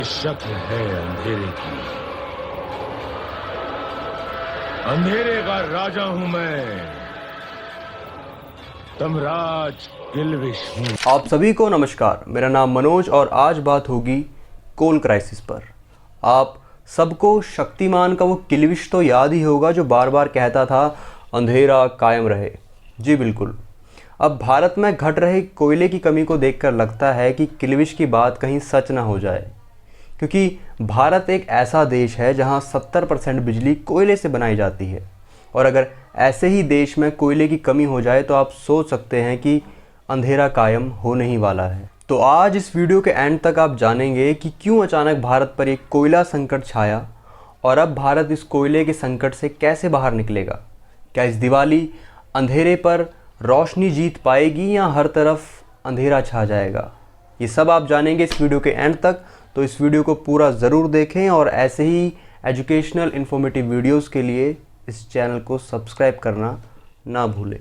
शक्ल है अंधेरे की। अंधेरे का राजा हूं मैं, तमराज किल्विश हूं। आप सभी को नमस्कार। मेरा नाम मनोज और आज बात होगी कोल क्राइसिस पर। आप सबको शक्तिमान का वो किल्विश तो याद ही होगा जो बार बार कहता था अंधेरा कायम रहे। जी बिल्कुल। अब भारत में घट रहे कोयले की कमी को देखकर लगता है कि किल्विश की बात कहीं सच ना हो जाए, क्योंकि भारत एक ऐसा देश है जहां 70% बिजली कोयले से बनाई जाती है। और अगर ऐसे ही देश में कोयले की कमी हो जाए तो आप सोच सकते हैं कि अंधेरा कायम होने ही वाला है। तो आज इस वीडियो के एंड तक आप जानेंगे कि क्यों अचानक भारत पर एक कोयला संकट छाया और अब भारत इस कोयले के संकट से कैसे बाहर निकलेगा। क्या इस दिवाली अंधेरे पर रोशनी जीत पाएगी या हर तरफ अंधेरा छा जाएगा, ये सब आप जानेंगे इस वीडियो के एंड तक। तो इस वीडियो को पूरा ज़रूर देखें और ऐसे ही एजुकेशनल इन्फॉर्मेटिव वीडियोस के लिए इस चैनल को सब्सक्राइब करना ना भूलें।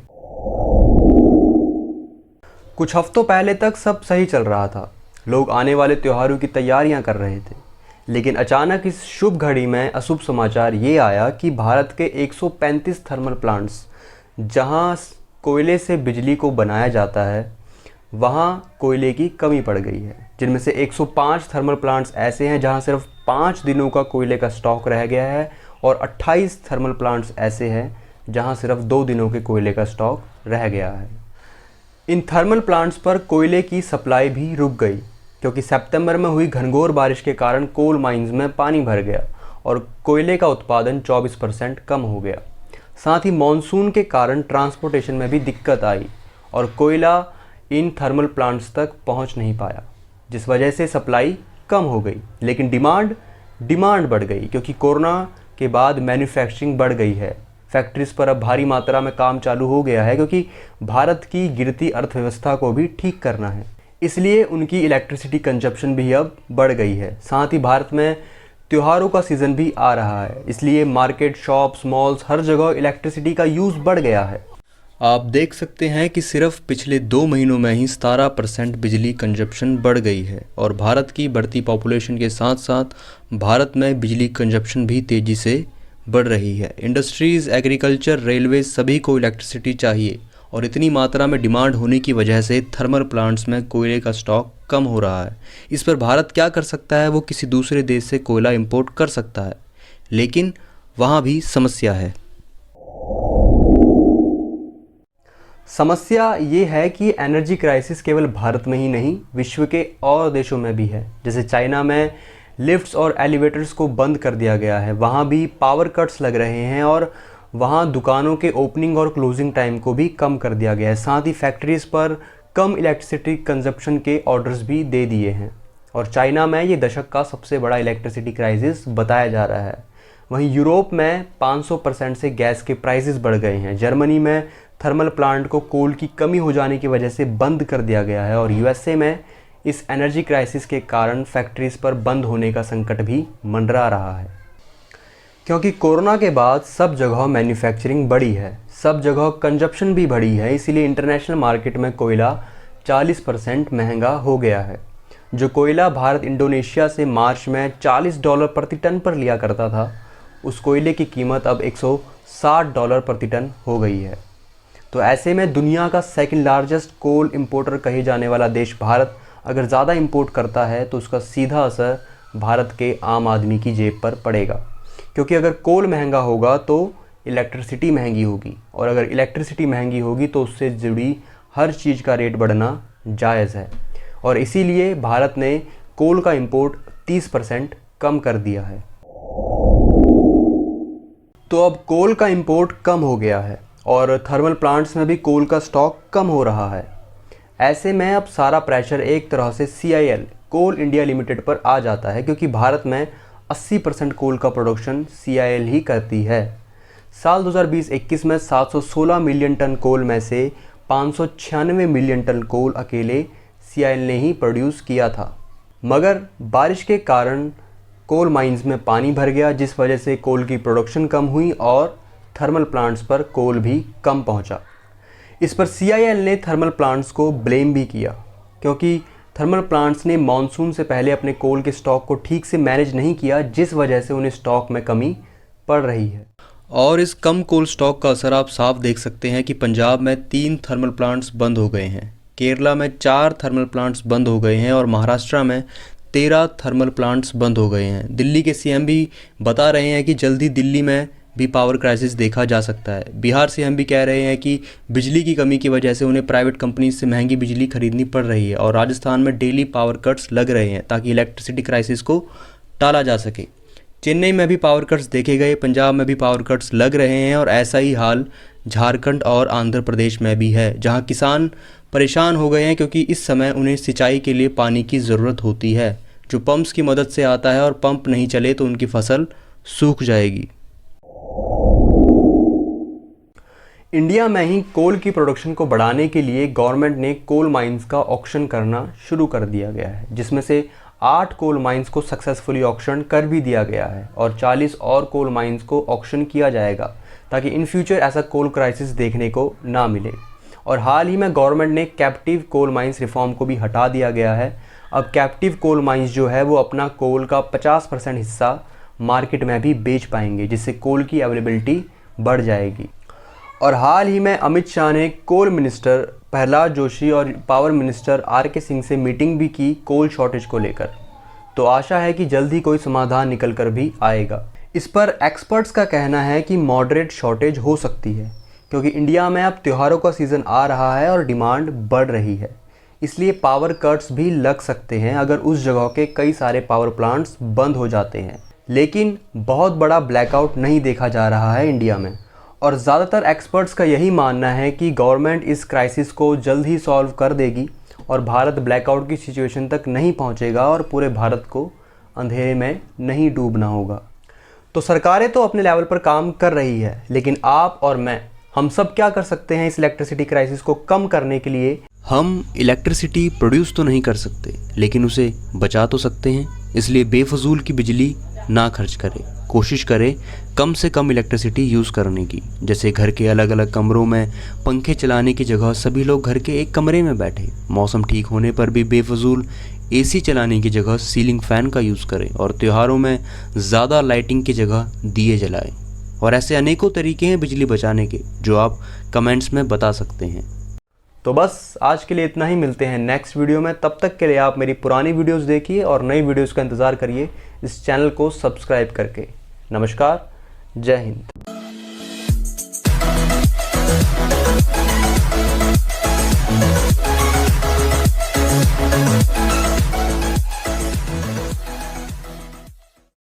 कुछ हफ्तों पहले तक सब सही चल रहा था, लोग आने वाले त्योहारों की तैयारियां कर रहे थे, लेकिन अचानक इस शुभ घड़ी में अशुभ समाचार ये आया कि भारत के 135 थर्मल प्लांट्स जहां कोयले से बिजली को बनाया जाता है वहां कोयले की कमी पड़ गई है। जिनमें से 105 थर्मल प्लांट्स ऐसे हैं जहां सिर्फ 5 दिनों का कोयले का स्टॉक रह गया है और 28 थर्मल प्लांट्स ऐसे हैं जहां सिर्फ 2 दिनों के कोयले का स्टॉक रह गया है। इन थर्मल प्लांट्स पर कोयले की सप्लाई भी रुक गई क्योंकि सितंबर में हुई घनघोर बारिश के कारण कोल माइंस में पानी भर गया और कोयले का उत्पादन 24% कम हो गया। साथ ही मानसून के कारण ट्रांसपोर्टेशन में भी दिक्कत आई और कोयला इन थर्मल प्लांट्स तक पहुंच नहीं पाया, जिस वजह से सप्लाई कम हो गई। लेकिन डिमांड बढ़ गई क्योंकि कोरोना के बाद मैन्युफैक्चरिंग बढ़ गई है। फैक्ट्रीज पर अब भारी मात्रा में काम चालू हो गया है क्योंकि भारत की गिरती अर्थव्यवस्था को भी ठीक करना है, इसलिए उनकी इलेक्ट्रिसिटी कंजप्शन भी अब बढ़ गई है। साथ ही भारत में त्योहारों का सीज़न भी आ रहा है, इसलिए मार्केट, शॉप्स, मॉल्स हर जगह इलेक्ट्रिसिटी का यूज़ बढ़ गया है। आप देख सकते हैं कि सिर्फ पिछले 2 महीनों में ही 17% बिजली कंजप्शन बढ़ गई है और भारत की बढ़ती पॉपुलेशन के साथ साथ भारत में बिजली कंजप्शन भी तेज़ी से बढ़ रही है। इंडस्ट्रीज़, एग्रीकल्चर, रेलवे सभी को इलेक्ट्रिसिटी चाहिए और इतनी मात्रा में डिमांड होने की वजह से थर्मल प्लांट्स में कोयले का स्टॉक कम हो रहा है। इस पर भारत क्या कर सकता है, वो किसी दूसरे देश से कोयला इंपोर्ट कर सकता है, लेकिन वहाँ भी समस्या है। समस्या ये है कि एनर्जी क्राइसिस केवल भारत में ही नहीं, विश्व के और देशों में भी है। जैसे चाइना में लिफ्ट्स और एलिवेटर्स को बंद कर दिया गया है, वहाँ भी पावर कट्स लग रहे हैं और वहाँ दुकानों के ओपनिंग और क्लोजिंग टाइम को भी कम कर दिया गया है। साथ ही फैक्ट्रीज़ पर कम इलेक्ट्रिसिटी कंजप्शन के ऑर्डर्स भी दे दिए हैं और चाइना में ये दशक का सबसे बड़ा इलेक्ट्रिसिटी क्राइसिस बताया जा रहा है। वहीं यूरोप में 500% से गैस के प्राइसेस बढ़ गए हैं। जर्मनी में थर्मल प्लांट को कोल की कमी हो जाने की वजह से बंद कर दिया गया है और यूएसए में इस एनर्जी क्राइसिस के कारण फैक्ट्रीज़ पर बंद होने का संकट भी मंडरा रहा है। क्योंकि कोरोना के बाद सब जगह मैन्युफैक्चरिंग बढ़ी है, सब जगह कंजप्शन भी बढ़ी है, इसीलिए इंटरनेशनल मार्केट में कोयला 40% महंगा हो गया है। जो कोयला भारत इंडोनेशिया से मार्च में $40 प्रति टन पर लिया करता था, उस कोयले की कीमत अब $160 प्रति टन हो गई है। तो ऐसे में दुनिया का सेकंड लार्जेस्ट कोल इंपोर्टर कहे जाने वाला देश भारत अगर ज़्यादा इंपोर्ट करता है तो उसका सीधा असर भारत के आम आदमी की जेब पर पड़ेगा, क्योंकि अगर कोल महंगा होगा तो इलेक्ट्रिसिटी महंगी होगी और अगर इलेक्ट्रिसिटी महंगी होगी तो उससे जुड़ी हर चीज़ का रेट बढ़ना जायज़ है और इसीलिए भारत ने कोल का इंपोर्ट 30% कम कर दिया है। तो अब कोल का इंपोर्ट कम हो गया है और थर्मल प्लांट्स में भी कोल का स्टॉक कम हो रहा है। ऐसे में अब सारा प्रेशर एक तरह से CIL कोल इंडिया लिमिटेड पर आ जाता है, क्योंकि भारत में 80% कोल का प्रोडक्शन CIL ही करती है। साल 2020-21 में 716 मिलियन टन कोल में से 596 मिलियन टन कोल अकेले CIL ने ही प्रोड्यूस किया था। मगर बारिश के कारण कोल माइंस में पानी भर गया, जिस वजह से कोल की प्रोडक्शन कम हुई और थर्मल प्लांट्स पर कोल भी कम पहुंचा। इस पर CIL ने थर्मल प्लांट्स को ब्लेम भी किया, क्योंकि थर्मल प्लांट्स ने मानसून से पहले अपने कोल के स्टॉक को ठीक से मैनेज नहीं किया, जिस वजह से उन्हें स्टॉक में कमी पड़ रही है। और इस कम कोल स्टॉक का असर आप साफ देख सकते हैं कि पंजाब में 3 थर्मल प्लांट्स बंद हो गए हैं, केरला में 4 थर्मल प्लांट्स बंद हो गए हैं और महाराष्ट्र में 13 थर्मल प्लांट्स बंद हो गए हैं। दिल्ली के सीएम भी बता रहे हैं कि जल्दी दिल्ली में भी पावर क्राइसिस देखा जा सकता है। बिहार सीएम भी कह रहे हैं कि बिजली की कमी की वजह से उन्हें प्राइवेट कंपनी से महंगी बिजली खरीदनी पड़ रही है और राजस्थान में डेली पावर कट्स लग रहे हैं ताकि इलेक्ट्रिसिटी क्राइसिस को टाला जा सके। चेन्नई में भी पावर कट्स देखे गए, पंजाब में भी पावर कट्स लग रहे हैं और ऐसा ही हाल झारखंड और आंध्र प्रदेश में भी है, जहां किसान परेशान हो गए हैं क्योंकि इस समय उन्हें सिंचाई के लिए पानी की ज़रूरत होती है, जो पंप्स की मदद से आता है और पंप नहीं चले तो उनकी फसल सूख जाएगी। इंडिया में ही कोल की प्रोडक्शन को बढ़ाने के लिए गवर्नमेंट ने कोल माइंस का ऑक्शन करना शुरू कर दिया गया है, जिसमें से 8 कोल माइंस को सक्सेसफुली ऑक्शन कर भी दिया गया है और 40 और कोल माइंस को ऑक्शन किया जाएगा ताकि इन फ्यूचर ऐसा कोल क्राइसिस देखने को ना मिले। और हाल ही में गवर्नमेंट ने कैप्टिव कोल माइंस रिफॉर्म को भी हटा दिया गया है। अब कैप्टिव कोल माइंस जो है वो अपना कोल का 50% हिस्सा मार्केट में भी बेच पाएंगे, जिससे कोल की अवेलेबिलिटी बढ़ जाएगी। और हाल ही में अमित शाह ने कोल मिनिस्टर प्रहलाद जोशी और पावर मिनिस्टर आर.के. सिंह से मीटिंग भी की कोल शॉर्टेज को लेकर, तो आशा है कि जल्द ही कोई समाधान निकल कर भी आएगा। इस पर एक्सपर्ट्स का कहना है कि मॉडरेट शॉर्टेज हो सकती है क्योंकि इंडिया में अब त्योहारों का सीज़न आ रहा है और डिमांड बढ़ रही है, इसलिए पावर कट्स भी लग सकते हैं अगर उस जगह के कई सारे पावर प्लांट्स बंद हो जाते हैं। लेकिन बहुत बड़ा ब्लैकआउट नहीं देखा जा रहा है इंडिया में और ज़्यादातर एक्सपर्ट्स का यही मानना है कि गवर्नमेंट इस क्राइसिस को जल्द ही सॉल्व कर देगी और भारत ब्लैकआउट की सिचुएशन तक नहीं पहुंचेगा और पूरे भारत को अंधेरे में नहीं डूबना होगा। तो सरकारें तो अपने लेवल पर काम कर रही है, लेकिन आप और मैं, हम सब क्या कर सकते हैं इस इलेक्ट्रिसिटी क्राइसिस को कम करने के लिए? हम इलेक्ट्रिसिटी प्रोड्यूस तो नहीं कर सकते, लेकिन उसे बचा तो सकते हैं। इसलिए बेफजूल की बिजली ना खर्च करें, कोशिश करें कम से कम इलेक्ट्रिसिटी यूज़ करने की। जैसे घर के अलग अलग कमरों में पंखे चलाने की जगह सभी लोग घर के एक कमरे में बैठे। मौसम ठीक होने पर भी बेफजूल एसी चलाने की जगह सीलिंग फ़ैन का यूज़ करें और त्योहारों में ज़्यादा लाइटिंग की जगह दिए जलाएं। और ऐसे अनेकों तरीके हैं बिजली बचाने के जो आप कमेंट्स में बता सकते हैं। तो बस आज के लिए इतना ही, मिलते हैं नेक्स्ट वीडियो में। तब तक के लिए आप मेरी पुरानी वीडियोस देखिए और नई वीडियोस का इंतज़ार करिए इस चैनल को सब्सक्राइब करके। नमस्कार, जय हिंद।